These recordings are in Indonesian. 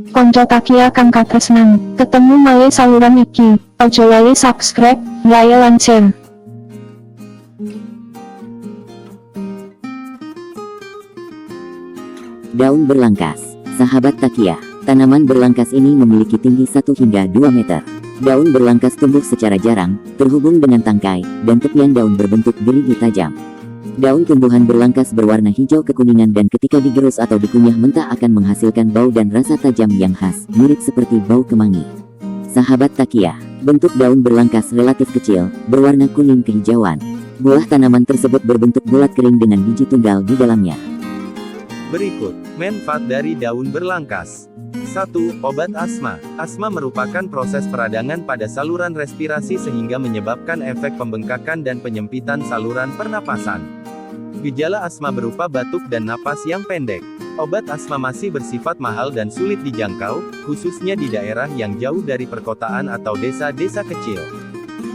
Konco Takia kang katresnan, ketemu malih saluran iki, ojo lali subscribe, like lan share. Daun berlangkas. Sahabat Takia, tanaman berlangkas ini memiliki tinggi 1 hingga 2 meter. Daun berlangkas tumbuh secara jarang, terhubung dengan tangkai, dan tepian daun berbentuk gerigi tajam. Daun tumbuhan berlangkas berwarna hijau kekuningan dan ketika digerus atau dikunyah mentah akan menghasilkan bau dan rasa tajam yang khas, mirip seperti bau kemangi. Sahabat Takia, bentuk daun berlangkas relatif kecil, berwarna kuning kehijauan. Buah tanaman tersebut berbentuk bulat kering dengan biji tunggal di dalamnya. Berikut, manfaat dari daun berlangkas. 1. Obat asma. Asma merupakan proses peradangan pada saluran respirasi sehingga menyebabkan efek pembengkakan dan penyempitan saluran pernapasan. Gejala asma berupa batuk dan napas yang pendek. Obat asma masih bersifat mahal dan sulit dijangkau, khususnya di daerah yang jauh dari perkotaan atau desa-desa kecil.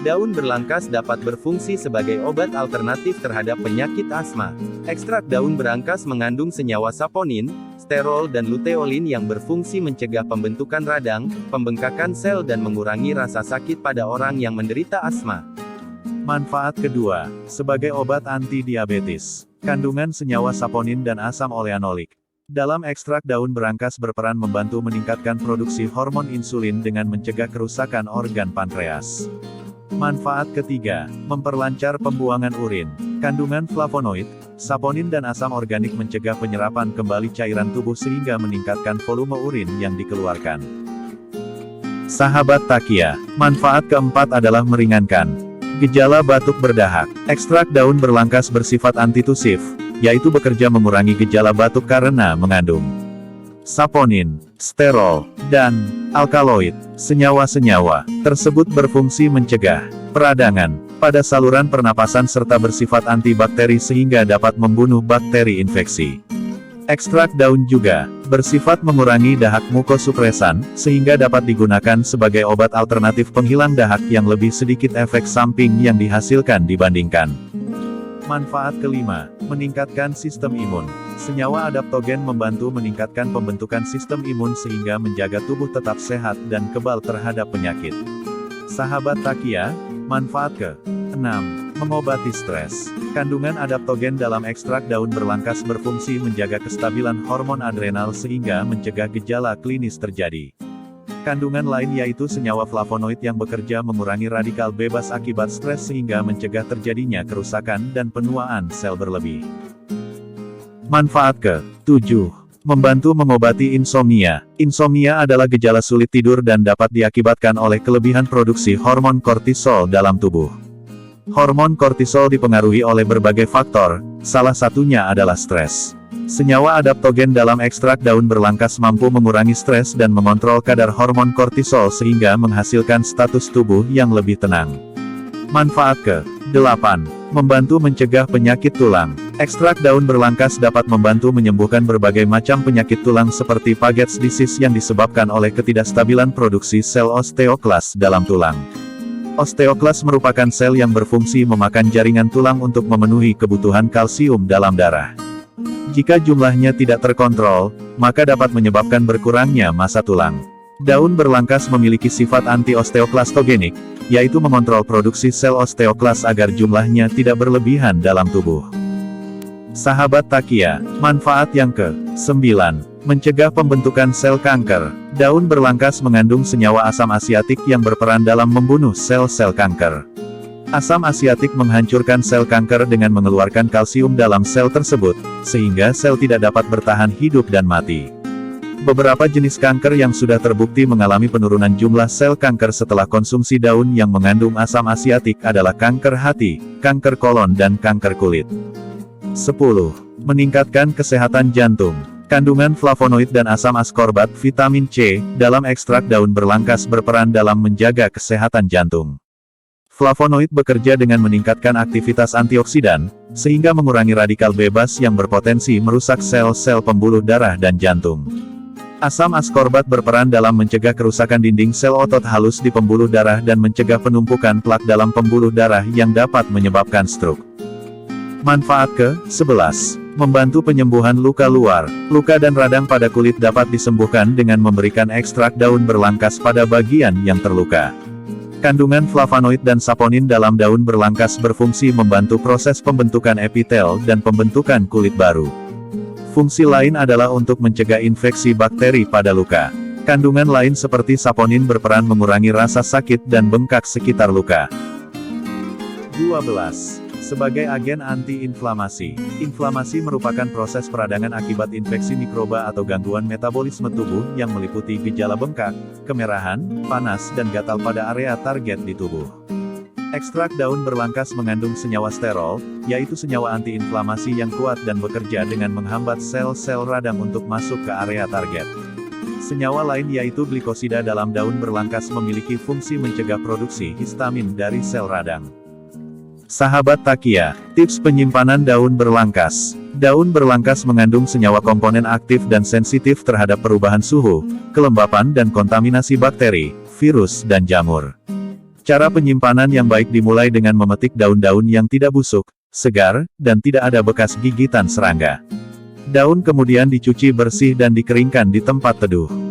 Daun berlangkas dapat berfungsi sebagai obat alternatif terhadap penyakit asma. Ekstrak daun berangkas mengandung senyawa saponin, sterol dan luteolin yang berfungsi mencegah pembentukan radang, pembengkakan sel dan mengurangi rasa sakit pada orang yang menderita asma. Manfaat kedua, sebagai obat anti-diabetes. Kandungan senyawa saponin dan asam oleanolik dalam ekstrak daun berangkas berperan membantu meningkatkan produksi hormon insulin dengan mencegah kerusakan organ pankreas. Manfaat ketiga, memperlancar pembuangan urin. Kandungan flavonoid, saponin dan asam organik mencegah penyerapan kembali cairan tubuh sehingga meningkatkan volume urin yang dikeluarkan. Sahabat Takia, manfaat keempat adalah meringankan gejala batuk berdahak. Ekstrak daun berlangkas bersifat antitusif, yaitu bekerja mengurangi gejala batuk karena mengandung saponin, sterol, dan alkaloid. Senyawa-senyawa tersebut berfungsi mencegah peradangan pada saluran pernapasan serta bersifat antibakteri sehingga dapat membunuh bakteri infeksi. Ekstrak daun juga bersifat mengurangi dahak mukosupresan, sehingga dapat digunakan sebagai obat alternatif penghilang dahak yang lebih sedikit efek samping yang dihasilkan dibandingkan. Manfaat kelima, meningkatkan sistem imun. Senyawa adaptogen membantu meningkatkan pembentukan sistem imun sehingga menjaga tubuh tetap sehat dan kebal terhadap penyakit. Sahabat Takia, manfaat ke-6, mengobati stres. Kandungan adaptogen dalam ekstrak daun berlangkas berfungsi menjaga kestabilan hormon adrenal sehingga mencegah gejala klinis terjadi. Kandungan lain yaitu senyawa flavonoid yang bekerja mengurangi radikal bebas akibat stres sehingga mencegah terjadinya kerusakan dan penuaan sel berlebih. Manfaat ke-7, membantu mengobati insomnia. Insomnia adalah gejala sulit tidur dan dapat diakibatkan oleh kelebihan produksi hormon kortisol dalam tubuh. Hormon kortisol dipengaruhi oleh berbagai faktor, salah satunya adalah stres. Senyawa adaptogen dalam ekstrak daun berlangkas mampu mengurangi stres dan mengontrol kadar hormon kortisol sehingga menghasilkan status tubuh yang lebih tenang. Manfaat ke-8, membantu mencegah penyakit tulang. Ekstrak daun berlangkas dapat membantu menyembuhkan berbagai macam penyakit tulang seperti Paget's disease yang disebabkan oleh ketidakstabilan produksi sel osteoklas dalam tulang. Osteoklas merupakan sel yang berfungsi memakan jaringan tulang untuk memenuhi kebutuhan kalsium dalam darah. Jika jumlahnya tidak terkontrol, maka dapat menyebabkan berkurangnya massa tulang. Daun berlangkas memiliki sifat anti-osteoklastogenik, yaitu mengontrol produksi sel osteoklas agar jumlahnya tidak berlebihan dalam tubuh. Sahabat Takia, manfaat yang ke-9, mencegah pembentukan sel kanker. Daun berlangkas mengandung senyawa asam asiatik yang berperan dalam membunuh sel-sel kanker. Asam asiatik menghancurkan sel kanker dengan mengeluarkan kalsium dalam sel tersebut, sehingga sel tidak dapat bertahan hidup dan mati. Beberapa jenis kanker yang sudah terbukti mengalami penurunan jumlah sel kanker setelah konsumsi daun yang mengandung asam asiatik adalah kanker hati, kanker kolon dan kanker kulit. 10. Meningkatkan kesehatan jantung. Kandungan flavonoid dan asam askorbat vitamin C dalam ekstrak daun berlangkas berperan dalam menjaga kesehatan jantung. Flavonoid bekerja dengan meningkatkan aktivitas antioksidan, sehingga mengurangi radikal bebas yang berpotensi merusak sel-sel pembuluh darah dan jantung. Asam askorbat berperan dalam mencegah kerusakan dinding sel otot halus di pembuluh darah dan mencegah penumpukan plak dalam pembuluh darah yang dapat menyebabkan stroke. Manfaat ke-11. Membantu penyembuhan luka luar. Luka dan radang pada kulit dapat disembuhkan dengan memberikan ekstrak daun berlangkas pada bagian yang terluka. Kandungan flavonoid dan saponin dalam daun berlangkas berfungsi membantu proses pembentukan epitel dan pembentukan kulit baru. Fungsi lain adalah untuk mencegah infeksi bakteri pada luka. Kandungan lain seperti saponin berperan mengurangi rasa sakit dan bengkak sekitar luka. 12. Sebagai agen anti-inflamasi. Inflamasi merupakan proses peradangan akibat infeksi mikroba atau gangguan metabolisme tubuh yang meliputi gejala bengkak, kemerahan, panas dan gatal pada area target di tubuh. Ekstrak daun berlangkas mengandung senyawa sterol, yaitu senyawa anti-inflamasi yang kuat dan bekerja dengan menghambat sel-sel radang untuk masuk ke area target. Senyawa lain yaitu glikosida dalam daun berlangkas memiliki fungsi mencegah produksi histamin dari sel radang. Sahabat Takia, tips penyimpanan daun berlangkas. Daun berlangkas mengandung senyawa komponen aktif dan sensitif terhadap perubahan suhu, kelembapan dan kontaminasi bakteri, virus dan jamur. Cara penyimpanan yang baik dimulai dengan memetik daun-daun yang tidak busuk, segar, dan tidak ada bekas gigitan serangga. Daun kemudian dicuci bersih dan dikeringkan di tempat teduh.